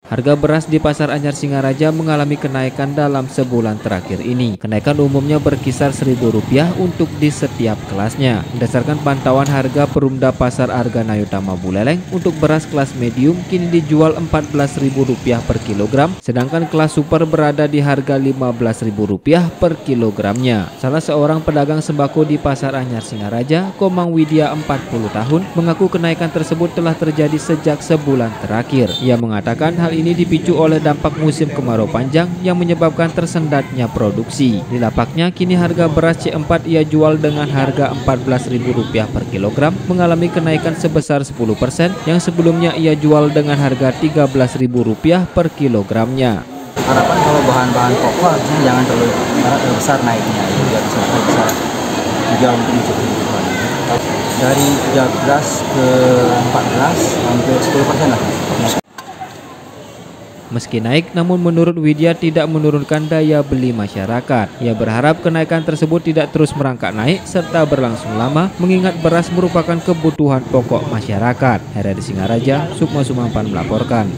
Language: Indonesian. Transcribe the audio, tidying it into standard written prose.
Harga beras di Pasar Anyar Singaraja mengalami kenaikan dalam sebulan terakhir ini. Kenaikan umumnya berkisar Rp1.000 untuk di setiap kelasnya. Berdasarkan pantauan harga Perumda Pasar Argana Utama Buleleng, untuk beras kelas medium kini dijual Rp14.000 per kilogram, sedangkan kelas super berada di harga Rp15.000 per kilogramnya. Salah seorang pedagang sembako di Pasar Anyar Singaraja, Komang Widya 40 tahun, mengaku kenaikan tersebut telah terjadi sejak sebulan terakhir. Ia mengatakan hal ini dipicu oleh dampak musim kemarau panjang yang menyebabkan tersendatnya produksi. Di lapaknya, kini harga beras C4 ia jual dengan harga Rp14.000 per kilogram, mengalami kenaikan sebesar 10% yang sebelumnya ia jual dengan harga Rp13.000 per kilogramnya. Harapan kalau bahan-bahan pokok harusnya jangan terlalu besar naiknya, biar bisa dijual untuk mencukupi kebutuhan. Dari 13 ke 14 hampir 10% lah. Meski naik, namun menurut Widya tidak menurunkan daya beli masyarakat. Ia berharap kenaikan tersebut tidak terus merangkak naik serta berlangsung lama, mengingat beras merupakan kebutuhan pokok masyarakat. Dari Singaraja, Sukma Sumampan melaporkan.